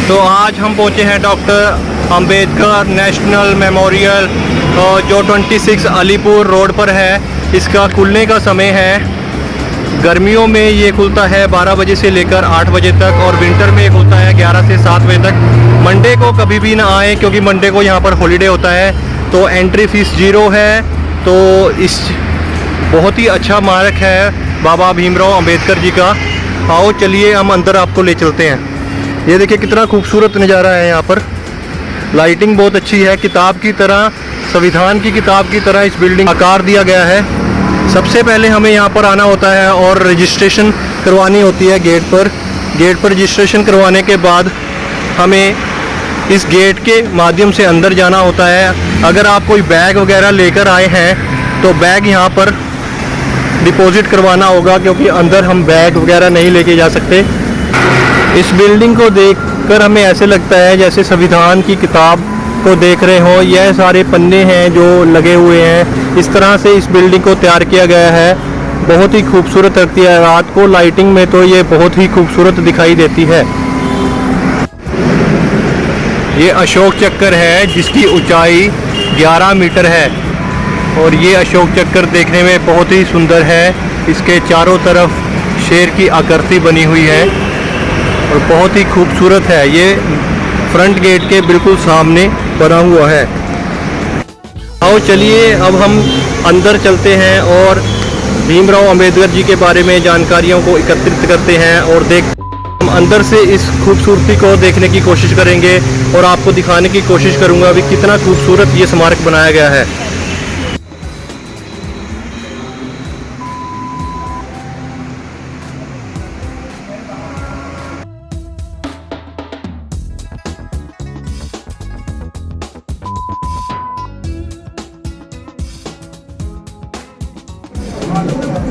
तो आज हम पहुंचे हैं डॉक्टर अंबेडकर नेशनल मेमोरियल जो 26 अलीपुर रोड पर है। इसका खुलने का समय है, गर्मियों में ये खुलता है 12 बजे से लेकर 8 बजे तक और विंटर में खुलता है 11 से 7 बजे तक। मंडे को कभी भी ना आए क्योंकि मंडे को यहाँ पर हॉलीडे होता है। तो एंट्री फीस 0 है। तो इस बहुत ही अच्छा मार्ग है बाबा भीमराव अंबेडकर जी का। आओ चलिए हम अंदर आपको ले चलते हैं। ये देखिए कितना खूबसूरत नज़ारा है यहाँ पर। लाइटिंग बहुत अच्छी है, किताब की तरह, संविधान की किताब की तरह इस बिल्डिंग आकार दिया गया है। सबसे पहले हमें यहाँ पर आना होता है और रजिस्ट्रेशन करवानी होती है गेट पर। गेट पर रजिस्ट्रेशन करवाने के बाद हमें इस गेट के माध्यम से अंदर जाना होता है। अगर आप कोई बैग वगैरह लेकर आए हैं तो बैग यहाँ पर डिपॉजिट करवाना होगा, क्योंकि अंदर हम बैग वगैरह नहीं लेके जा सकते। इस बिल्डिंग को देखकर हमें ऐसे लगता है जैसे संविधान की किताब को देख रहे हो। यह सारे पन्ने हैं जो लगे हुए हैं, इस तरह से इस बिल्डिंग को तैयार किया गया है। बहुत ही खूबसूरत लगती है, रात को लाइटिंग में तो ये बहुत ही खूबसूरत दिखाई देती है। ये अशोक चक्कर है जिसकी ऊंचाई 11 मीटर है और ये अशोक चक्कर देखने में बहुत ही सुंदर है। इसके चारों तरफ शेर की आकृति बनी हुई है और बहुत ही खूबसूरत है। ये फ्रंट गेट के बिल्कुल सामने बना हुआ है। आओ चलिए अब हम अंदर चलते हैं और भीमराव अंबेडकर जी के बारे में जानकारियों को एकत्रित करते हैं और हम अंदर से इस खूबसूरती को देखने की कोशिश करेंगे और आपको दिखाने की कोशिश करूंगा कि कितना खूबसूरत ये स्मारक बनाया गया है।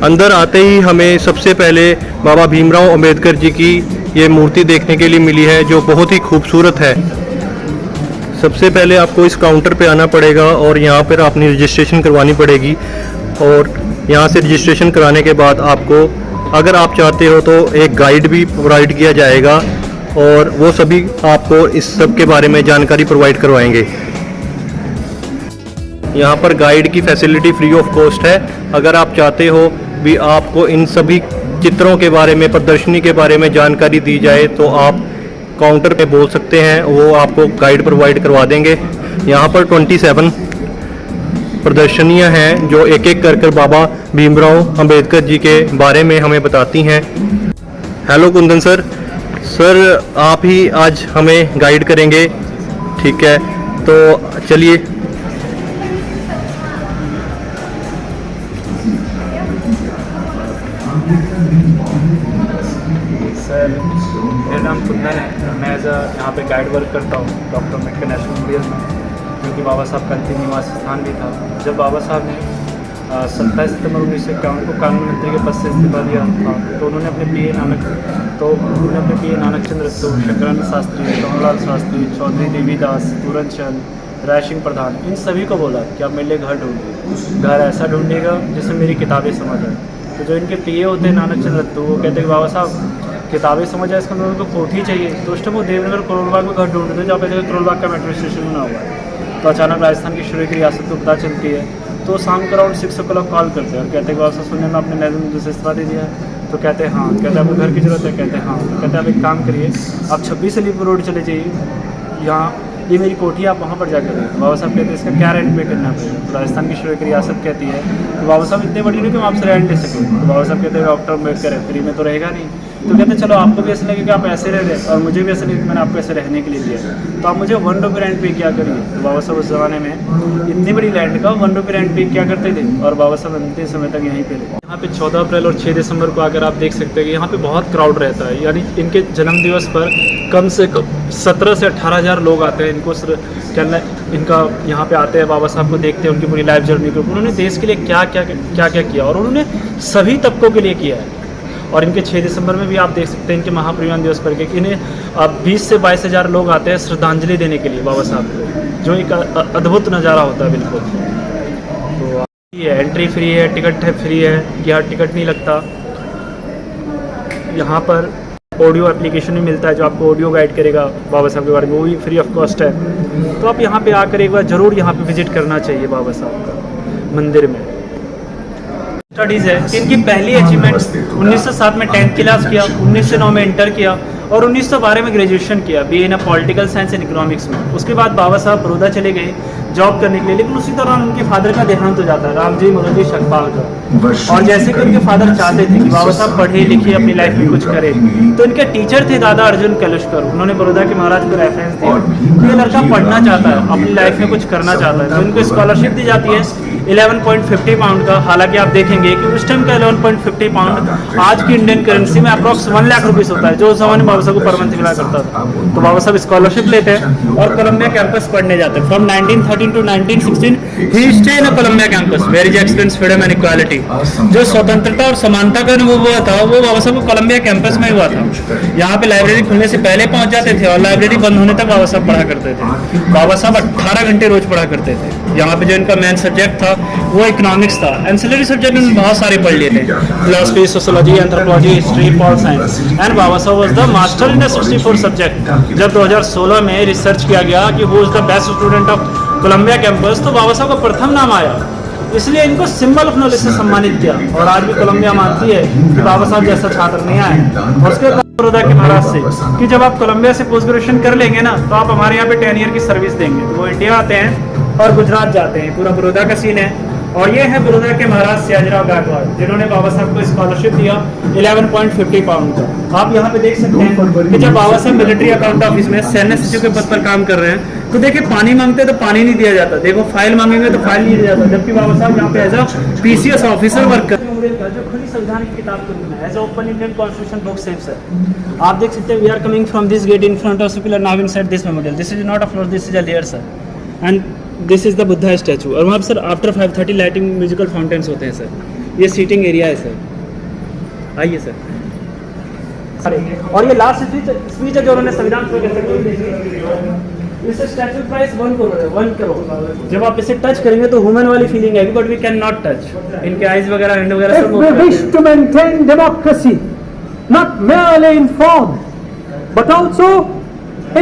अंदर आते ही हमें सबसे पहले बाबा भीमराव अंबेडकर जी की ये मूर्ति देखने के लिए मिली है जो बहुत ही खूबसूरत है। सबसे पहले आपको इस काउंटर पे आना पड़ेगा और यहाँ पर अपनी रजिस्ट्रेशन करवानी पड़ेगी और यहाँ से रजिस्ट्रेशन कराने के बाद आपको, अगर आप चाहते हो तो एक गाइड भी प्रोवाइड किया जाएगा और वो सभी आपको इस सब के बारे में जानकारी प्रोवाइड करवाएंगे। यहाँ पर गाइड की फैसिलिटी फ्री ऑफ कॉस्ट है। अगर आप चाहते हो भी आपको इन सभी चित्रों के बारे में, प्रदर्शनी के बारे में जानकारी दी जाए तो आप काउंटर पे बोल सकते हैं, वो आपको गाइड प्रोवाइड करवा देंगे। यहाँ पर 27 प्रदर्शनियाँ हैं जो एक एक कर बाबा भीमराव अंबेडकर जी के बारे में हमें बताती हैं। हेलो कुंदन सर, आप ही आज हमें गाइड करेंगे, ठीक है? तो चलिए। सर मेरा नाम कुंदन है। मैं यहाँ पे गाइड वर्क करता हूँ डॉक्टर अंबेडकर नेशनल मेमोरियल में, क्योंकि बाबा साहब का अंतिम निवास स्थान भी था। जब बाबा साहब ने 27 सितंबर 1951 को कानून मंत्री के पद से इस्तीफा दिया था तो उन्होंने अपने पीए नानक चंद्र रत्तू, शंकरानंद शास्त्री, कमललाल शास्त्री, चौधरी देवीदास, पूरन चंद, राय सिंह प्रधान, इन सभी को बोला कि आप मेरे लिए घर ढूंढिए, घर ऐसा ढूंढिएगा जिसमें मेरी किताबें समझ आए। तो जो इनके पीए होते हैं नानक चंद्र रत्तू, वो कहते हैं बाबा साहब किताबें समझ आए, इसके अंदर उनको कोठी चाहिए। तो उस टाइम वो देवनगर करोलबाग में घर ढूंढते थे जहाँ पे करोलबाग का मेट्रो स्टेशन बना हुआ है। तो अचानक राजस्थान की शुरू की रियासत को पता चलती है तो शाम को अराउंड 6 o'clock कॉल करते हैं और कहते हैं बाबा साहब सुनने में आपने नरेंद्र से इस्तीफा दे दिया है। तो कहते हैं हाँ। कहते हैं आपको घर की ज़रूरत है? कहते हैं हाँ। तो कहते हैं आप एक काम करिए, आप 26 अलीपुर रोड चले जाइए, यहाँ ये मेरी कोठी, आप वहाँ पर जाकर रहे। बाबा साहब कहते हैं इसका क्या रेंट पे करना पड़ेगा? तो राजस्थान की शुरू की रियासत कहती है तो बाबा साहब इतने बड़ी नहीं कि हम आपसे रेंट ले सकें। तो बाबा साहब कहते हैं डॉक्टर अम्बेडकर है, फ्री में तो रहेगा नहीं। तो कहते हैं चलो आपको भी ऐसे लगे कि आप ऐसे रह रहे और मुझे भी ऐसे लगे कि मैंने आपको ऐसे रहने के लिए दिया, तो आप मुझे 1 रुपये रेंट पे क्या करिए। तो बाबा साहब उस ज़माने में इतनी बड़ी लैंड का 1 रुपये रेंट पे क्या करते थे और बाबा साहब अंतिम समय तक यहीं पे रहे। यहाँ पे 14 अप्रैल और 6 दिसंबर को अगर आप देख सकते हैं कि यहाँ पे बहुत क्राउड रहता है, यानी इनके जन्म दिवस पर कम से कम 17 से 18 हज़ार लोग आते हैं। इनको कहना इनका यहाँ पे आते हैं, बाबा साहब को देखते हैं, उनकी पूरी लाइफ जर्नी को, उन्होंने देश के लिए क्या क्या किया और उन्होंने सभी तबकों के लिए किया है। और इनके 6 दिसंबर में भी आप देख सकते हैं इनके महापरिनिर्वाण दिवस पर कि इन्हें 20 से 22 हज़ार लोग आते हैं श्रद्धांजलि देने के लिए बाबा साहब को, जो एक अद्भुत नज़ारा होता है बिल्कुल। तो ये एंट्री फ्री है, टिकट है फ्री है, यहाँ टिकट नहीं लगता। यहाँ पर ऑडियो एप्लीकेशन भी मिलता है जो आपको ऑडियो गाइड करेगा बाबा साहब के बारे में, वो भी फ्री ऑफ कॉस्ट है। तो आप यहाँ पे आकर एक बार ज़रूर यहाँ पे विजिट करना चाहिए बाबा साहब का मंदिर में। स्टडीज़ है कि इनकी पहली अचीवमेंट 1907 में 10th क्लास किया, 1909 में इंटर किया और 1912 में ग्रेजुएशन किया BA in political science and economics में। उसके बाद बाबा साहब बड़ौदा चले गए जॉब करने के लिए, लेकिन उसी दौरान उनके फादर का देहांत हो जाता है, रामजी मुखर्जी शकपाल का। और जैसे कि उनके फादर चाहते थे कि बाबा साहब पढ़े लिखे अपनी लाइफ में कुछ करें, तो इनके टीचर थे दादा अर्जुन कलुष्कर। उन्होंने बड़ौदा के महाराज को रेफरेंस दिया कि ये लड़का पढ़ना चाहता है, अपनी लाइफ में कुछ करना चाहता है, तो उनको स्कॉलरशिप दी जाती है 11.50 पाउंड का। हालांकि आप देखेंगे कि उस टाइम का 11.50 पाउंड आज की इंडियन करेंसी में अप्रॉक्स 1 लाख रुपीस होता है, जो उस समय बाबा साहब को पर मंथ मिला करता था। तो बाबा साहब स्कॉलरशिप लेते हैं और कोलंबिया कैंपस पढ़ने जाते हैं। From 1913 to 1916 he stay in Columbia campus where is experience freedom and equality. जो स्वतंत्रता और समानता का अनुभव हुआ था वो बाबा साहब को कोलंबिया कैंपस में हुआ था। यहाँ पे लाइब्रेरी खुलने से पहले पहुंच जाते थे और लाइब्रेरी बंद होने तक बाबा साहब पढ़ा करते थे। बाबा साहब 18 घंटे रोज पढ़ा करते थे। यहाँ पे जो इनका मेन सब्जेक्ट था वो इकोनॉमिक्स था। एंसिलरी सब्जेक्ट उन्होंने बहुत सारे पढ़ लिए थे, philosophy, sociology, anthropology, history, pol science and Baba Saheb was the master in the 64 subject. जब 2016 में रिसर्च किया गया कि who is the best student of Columbia campus, तो बाबा साहब का प्रथम नाम आया, इसलिए इनको सिंबल ऑफ नॉलेज से सम्मानित किया। और आज भी कोलंबिया मानती है कि बाबा साहब जैसा छात्र नहीं आए। और उसके बाद बड़ौदा के महाराज से कि जब आप कोलंबिया से पोस्ट ग्रेजुएशन कर लेंगे ना तो आप हमारे यहाँ पे 10 ईयर की सर्विस देंगे। तो वो इंडिया आते हैं और गुजरात जाते हैं। पूरा बड़ौदा का सीन है। और ये है बड़ौदा के महाराज सयाजीराव गायकवाड़, जिन्होंने बाबा साहब को स्कॉलरशिप दिया 11.50 पाउंड का। आप यहाँ पे देख सकते हैं कि जब बाबा साहब मिलिट्री अकाउंट ऑफिस में सैन्य सचिव के पद पर काम कर रहे हैं, तो देखिए पानी मांगते तो पानी नहीं दिया जाता, देखो फाइल मांगेंगे तो फाइल नहीं दिया जाता, जबकि बाबा साहब यहाँ पे as a PCS officer work कर जो खुली संविधान की किताब को लिखना है as open Indian constitution book saves है। आप देख सकते हैं we are coming from this gate in front of pillar now inside this memorial. This is not a floor, this is a layer sir, and this is the Buddha statue. और वहाँ पर sir after 5:30 lighting musical fountains होते हैं sir. ये seating area है sir, आइए sir. और ये लास्ट स्पीच है जो उन्होंने संविधान इस स्टैचू प्राइस 1 करोड़ है, 1 करोड़। जब आप इसे टच करेंगे तो ह्यूमन वाली फीलिंग है, but we can not touch. इनके आईज वगैरह हैंड वगैरह सब। If we wish to maintain democracy, not merely in form, but also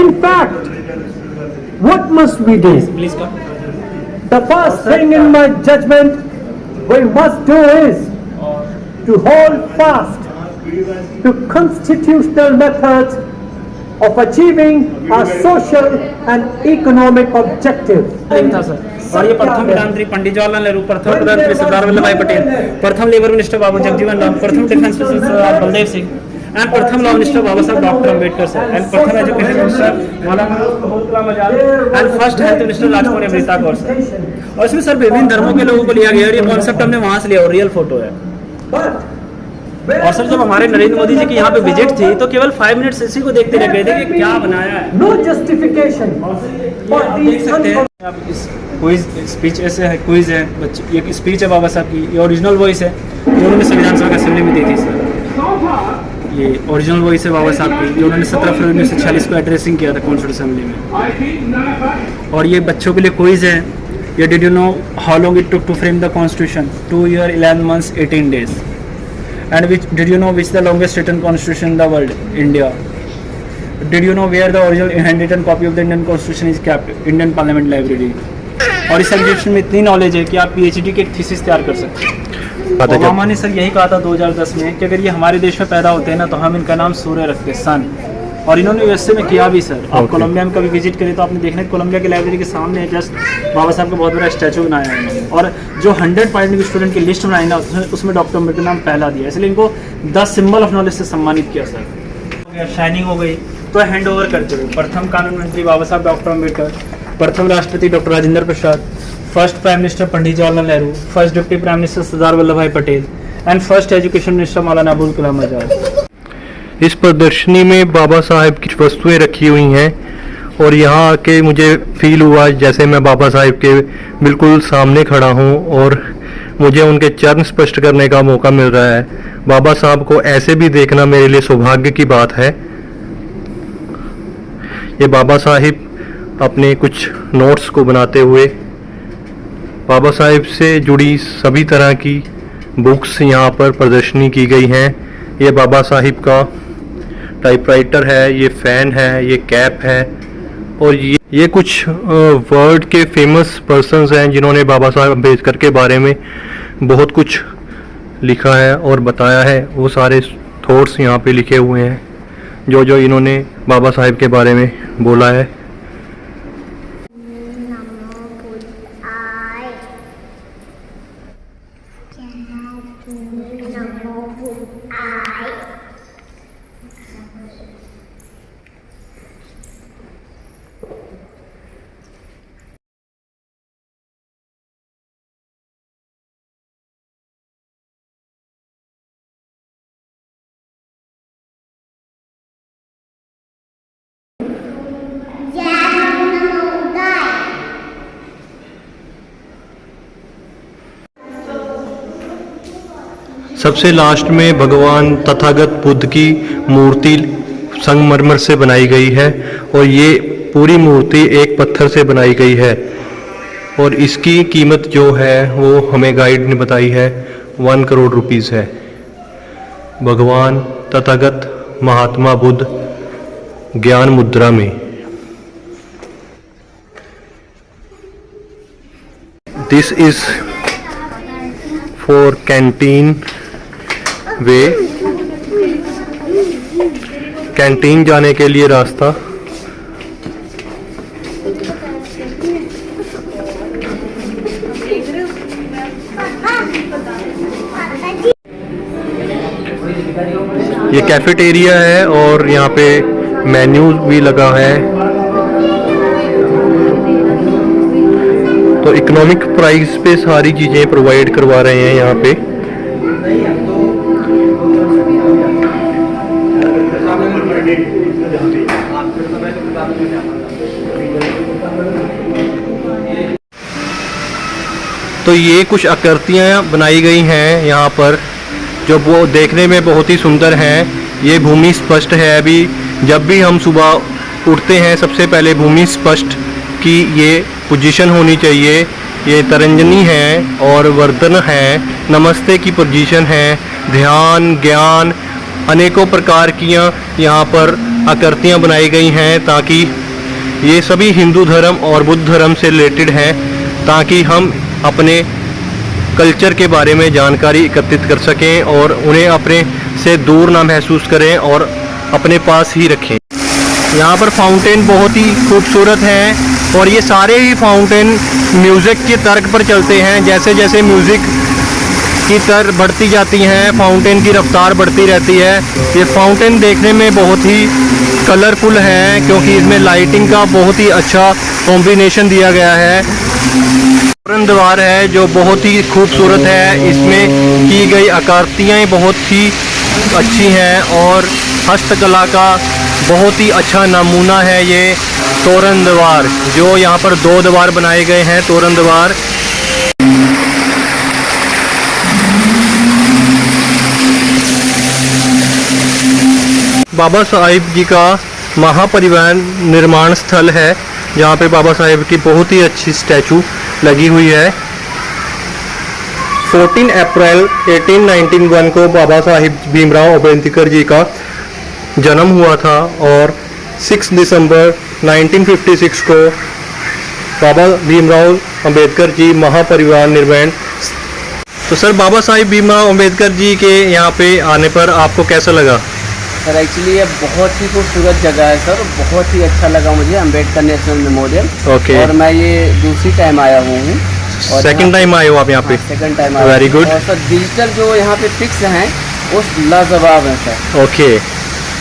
in fact, what must we do? Please come. The first thing in my judgment we must do is to hold fast to constitutional methods of achieving our social and economic objectives. था sir. और ये प्रथम प्रधानमंत्री पंडित जवाहरलाल नेहरू, प्रथम प्रधानमंत्री सरदार वल्लभ भाई पटेल, प्रथम labour minister बाबू जगजीवन राम, प्रथम defence minister Sardar Baldev Singh, and प्रथम लॉ मिनिस्टर बाबा साहब डॉक्टर अम्बेडकर सर, एंड प्रथम education minister Maulana Abul Kalam Azad, and first health minister Rajkumari Amrita Gaur sir. और इसमें सर विभिन्न धर्मों के लोगों को लिया गया और ये कॉन्सेप्ट हमने वहाँ से लिया और रियल फोटो है। और सर जब हमारे नरेंद्र मोदी जी की यहाँ पे विजिट थी तो केवल 5 मिनट्स इसी को देखते रह गए थे कि क्या बनाया है। No justification for आप देख these सकते हैं आप इस क्विज स्पीच ऐसे है, क्विज है बच्चे, ये स्पीच है बाबा साहब की, ये ओरिजिनल वॉइस है जो उन्होंने संविधान सभा असेंबली में दी थी सर। ये ओरिजिनल वॉइस है बाबा साहब की जो उन्होंने 17 फरवरी 1946 को एड्रेसिंग किया था कॉन्स्टिट्यूशन असेंबली में। और ये बच्चों के लिए क्विज है। ये did you know how long it took to frame the constitution? 2 years 11 months 18 days। And did you know which the longest written constitution in the world? India. Did you know where the original handwritten copy of the Indian Constitution is kept? Indian Parliament Library. और इस subject में इतनी knowledge है कि आप PhD की एक thesis तैयार कर सकते हैं। ओबामा ने सर यही कहा था 2010 में कि अगर ये हमारे देश में पैदा होते हैं ना तो हम इनका नाम सूर्य रखते, सन। और इन्होंने USA में किया भी सर। आप कोलंबिया में कभी विजिट करें तो आपने देखना है कोलंबिया की लाइब्रेरी के सामने जस्ट बाबा साहब का बहुत बड़ा स्टैचू बनाया है। और जो 100 पॉइंट स्टूडेंट की लिस्ट बनाई ना उसमें डॉक्टर अम्बेडकर नाम पहला दिया, इसलिए इनको 10 सिंबल ऑफ नॉलेज से सम्मानित किया सर। हो गया, शाइनिंग हो गई। तो हैंड ओवर करते हुए प्रथम कानून मंत्री बाबा साहब डॉक्टर अम्बेडकर, प्रथम राष्ट्रपति doctor Rajendra Prasad, first prime minister Pandit Jawaharlal Nehru, first deputy prime minister Sardar Vallabh Bhai Patel, and first education minister Maulana Abul Kalam Azad. इस प्रदर्शनी में बाबा साहब की वस्तुएं रखी हुई हैं और यहाँ आके मुझे फील हुआ जैसे मैं बाबा साहब के बिल्कुल सामने खड़ा हूँ और मुझे उनके चरण स्पष्ट करने का मौका मिल रहा है। बाबा साहब को ऐसे भी देखना मेरे लिए सौभाग्य की बात है। ये बाबा साहब अपने कुछ नोट्स को बनाते हुए, बाबा साहब से जुड़ी सभी तरह की बुक्स यहाँ पर प्रदर्शनी की गई हैं। ये बाबा साहब का टाइपराइटर है, ये फ़ैन है, ये कैप है और ये कुछ वर्ल्ड के फेमस पर्सन्स हैं जिन्होंने बाबा साहब अम्बेडकर के बारे में बहुत कुछ लिखा है और बताया है। वो सारे थॉट्स यहाँ पे लिखे हुए हैं जो जो इन्होंने बाबा साहब के बारे में बोला है। सबसे लास्ट में भगवान तथागत बुद्ध की मूर्ति संगमरमर से बनाई गई है और ये पूरी मूर्ति एक पत्थर से बनाई गई है और इसकी कीमत जो है वो हमें गाइड ने बताई है 1 करोड़ रुपीस है। भगवान तथागत महात्मा बुद्ध ज्ञान मुद्रा में। This is for canteen way, canteen जाने के लिए रास्ता। ये कैफेटेरिया है और यहाँ पे मेन्यू भी लगा है। तो इकोनॉमिक प्राइस पे सारी चीज़ें प्रोवाइड करवा रहे हैं यहाँ पे। तो ये कुछ आकृतियाँ बनाई गई हैं यहाँ पर जो वो देखने में बहुत ही सुंदर हैं। ये भूमि स्पष्ट है। अभी जब भी हम सुबह उठते हैं सबसे पहले भूमि स्पष्ट की ये पोजीशन होनी चाहिए। ये तरंजनी है और वर्धन है, नमस्ते की पोजीशन है, ध्यान, ज्ञान, अनेकों प्रकार की यहाँ पर आकृतियाँ बनाई गई हैं ताकि ये सभी हिंदू धर्म और बुद्ध धर्म से रिलेटेड हैं ताकि हम अपने कल्चर के बारे में जानकारी एकत्रित कर सकें और उन्हें अपने से दूर ना महसूस करें और अपने पास ही रखें। यहाँ पर फाउंटेन बहुत ही खूबसूरत हैं और ये सारे ही फाउंटेन म्यूज़िक के तर्क पर चलते हैं। जैसे जैसे म्यूज़िक की तर बढ़ती जाती हैं फाउंटेन की रफ्तार बढ़ती रहती है। ये फाउंटेन देखने में बहुत ही कलरफुल है क्योंकि इसमें लाइटिंग का बहुत ही अच्छा कॉम्बिनेशन दिया गया है। तोरण द्वार है जो बहुत ही खूबसूरत है। इसमें की गई आकृतियाँ बहुत ही अच्छी हैं और हस्तकला का बहुत ही अच्छा नमूना है ये तोरण द्वार, जो यहाँ पर 2 द्वार बनाए गए हैं तोरण द्वार। बाबा साहिब जी का महापरिवार निर्माण स्थल है जहाँ पे बाबा साहिब की बहुत ही अच्छी स्टैचू लगी हुई है। 14 अप्रैल 1891 को बाबा साहिब भीमराव अम्बेडकर जी का जन्म हुआ था और 6 दिसंबर 1956 को बाबा भीमराव अम्बेडकर जी महापरिवार निर्माण। तो सर बाबा साहिब भीमराव अम्बेडकर जी के यहाँ पे आने पर आपको कैसा लगा? सर एक्चुअली ये बहुत ही खूबसूरत जगह है सर, बहुत ही अच्छा लगा मुझे अम्बेडकर नेशनल मेमोरियल। ओके। और मैं ये दूसरी टाइम आया हूँ। सेकंड टाइम आए हो आप यहाँ पे? सेकंड टाइम आया। Very good. और सर डिजिटल जो यहाँ पे पिक्स हैं वो लाजवाब हैं सर। ओके।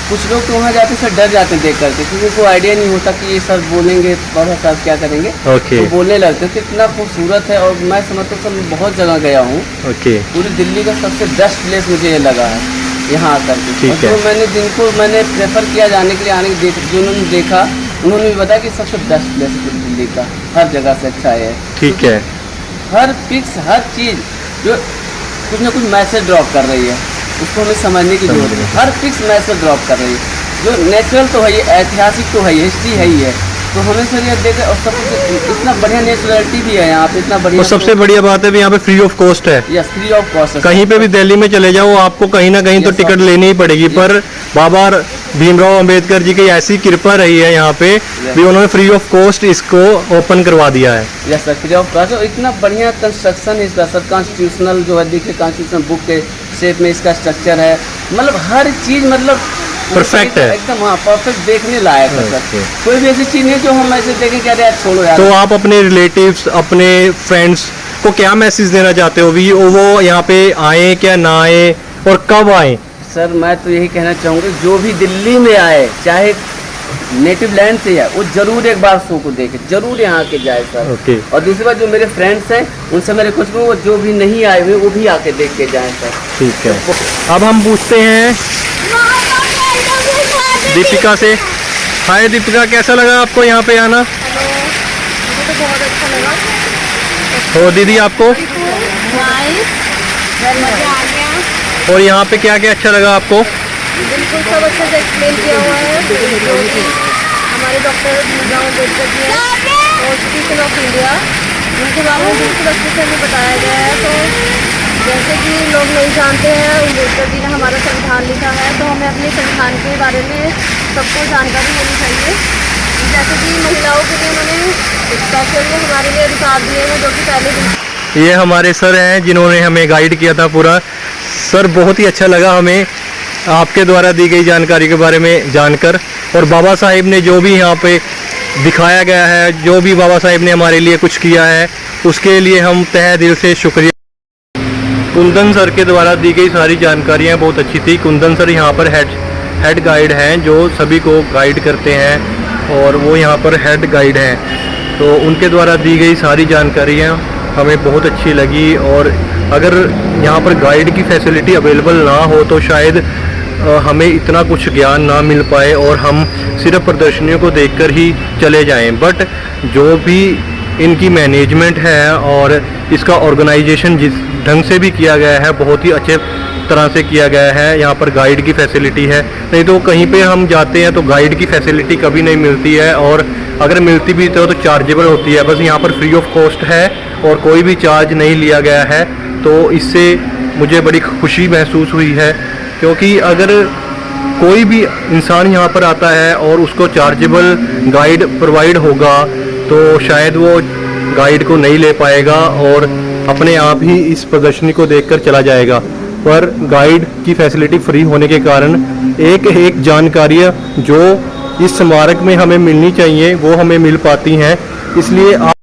कुछ लोग तो वहाँ जाते सर डर जाते हैं देख करके क्योंकि उनको आइडिया नहीं होता कि ये सर बोलेंगे और सर क्या करेंगे। ओके। तो बोलने लगते हैं। तो इतना खूबसूरत है और मैं समझता हूँ सर बहुत जगह गया हूँ। ओके। पूरी दिल्ली का सबसे बेस्ट प्लेस मुझे ये लगा है यहाँ आकर के। ठीक है। तो मैंने जिनको मैंने प्रेफर किया जाने के लिए आने के जिन्होंने देखा उन्होंने भी बताया कि सबसे बेस्ट प्लेस है दिल्ली का, हर जगह से अच्छा है। ठीक है। हर पिक्स हर चीज़ जो कुछ ना कुछ मैसेज ड्रॉप कर रही है उसको हमें समझने की जरूरत है। हर पिक्स मैसेज ड्रॉप कर रही है। जो नेचुरल तो है, ऐतिहासिक तो है, हिस्ट्री है ही है। तो हमें सर ये देखे और सब कुछ इतना बढ़िया नेचुरलिटी भी है यहाँ पे, इतना बढ़िया। और सबसे बढ़िया बात है भी यहाँ पे फ्री ऑफ कॉस्ट है। यस, फ्री ऑफ कॉस्ट है। कहीं पे भी दिल्ली में चले जाओ आपको कहीं ना कहीं तो टिकट लेनी ही पड़ेगी, पर बाबा भीमराव अंबेडकर जी की ऐसी कृपा रही है यहाँ पे भी उन्होंने फ्री ऑफ कॉस्ट इसको ओपन करवा दिया है। Yes sir, free of cost. और इतना बढ़िया कंस्ट्रक्शन इसका सर, कॉन्स्टिट्यूशनल जो है देखिए, कॉन्स्टिट्यूशन बुक के शेप में इसका स्ट्रक्चर है, मतलब हर चीज़ मतलब परफेक्ट है एकदम। हाँ, परफेक्ट, देखने लायक है सर। Okay. कोई भी ऐसी चीज़ नहीं जो हम ऐसे देखें कि अरे यार छोड़ो यार। तो आप अपने रिलेटिव्स, अपने फ्रेंड्स को क्या मैसेज देना चाहते हो भी वो यहाँ पे आए क्या ना आए और कब आए? सर मैं तो यही कहना चाहूँगा, जो भी दिल्ली में आए, चाहे नेटिव लैंड से है, वो जरूर एक बार शो को देखे, जरूर यहाँ के जाए सर। ओके। और दूसरी बात, जो मेरे फ्रेंड्स हैं उनसे मेरे कुछ वो जो भी नहीं आए हुए वो भी आके देख के जाएं सर। ठीक है, अब हम पूछते हैं दीपिका से। हाय दीपिका, कैसा लगा आपको यहाँ पे आना? मुझे तो बहुत अच्छा लगा। और दीदी आपको? मजा आ गया। और यहाँ पे क्या क्या अच्छा लगा आपको? बिल्कुल सब अच्छे से एक्सप्लेन किया हुआ है, जो कि हमारे डॉक्टर भीमराव अम्बेडकर जी हैं, कॉन्स्टिट्यूशन ऑफ इंडिया, उनके बारे में बिल्कुल अच्छे से हमें बताया गया है। तो जैसे कि लोग नहीं जानते हैं, अम्बेडकर जी ने हमारा संविधान लिखा है, तो हमें अपने संविधान के बारे में सबको जानकारी होनी चाहिए। जैसे कि महिलाओं के लिए उन्होंने स्पेशली हमारे लिए अधिकार दिए हैं, जो कि पहले ये हमारे सर हैं जिन्होंने हमें गाइड किया था पूरा। सर बहुत ही अच्छा लगा हमें आपके द्वारा दी गई जानकारी के बारे में जानकर, और बाबा साहिब ने जो भी यहाँ पे दिखाया गया है, जो भी बाबा साहिब ने हमारे लिए कुछ किया है, उसके लिए हम तहे दिल से शुक्रिया। कुंदन सर के द्वारा दी गई सारी जानकारियाँ बहुत अच्छी थी। कुंदन सर यहाँ पर हेड गाइड हैं, जो सभी को गाइड करते हैं और वो यहाँ पर हेड गाइड हैं। तो उनके द्वारा दी गई सारी जानकारियाँ हमें बहुत अच्छी लगी। और अगर यहाँ पर गाइड की फैसिलिटी अवेलेबल ना हो तो शायद हमें इतना कुछ ज्ञान ना मिल पाए और हम सिर्फ प्रदर्शनियों को देखकर ही चले जाएं। बट जो भी इनकी मैनेजमेंट है और इसका ऑर्गेनाइजेशन जिस ढंग से भी किया गया है, बहुत ही अच्छे तरह से किया गया है। यहाँ पर गाइड की फैसिलिटी है, नहीं तो कहीं पे हम जाते हैं तो गाइड की फैसिलिटी कभी नहीं मिलती है, और अगर मिलती भी तो चार्जेबल होती है। बस यहाँ पर फ्री ऑफ कॉस्ट है और कोई भी चार्ज नहीं लिया गया है। तो इससे मुझे बड़ी खुशी महसूस हुई है, क्योंकि अगर कोई भी इंसान यहाँ पर आता है और उसको चार्जेबल गाइड प्रोवाइड होगा तो शायद वो गाइड को नहीं ले पाएगा और अपने आप ही इस प्रदर्शनी को देखकर चला जाएगा। पर गाइड की फैसिलिटी फ्री होने के कारण एक एक जानकारियाँ जो इस स्मारक में हमें मिलनी चाहिए वो हमें मिल पाती हैं। इसलिए आप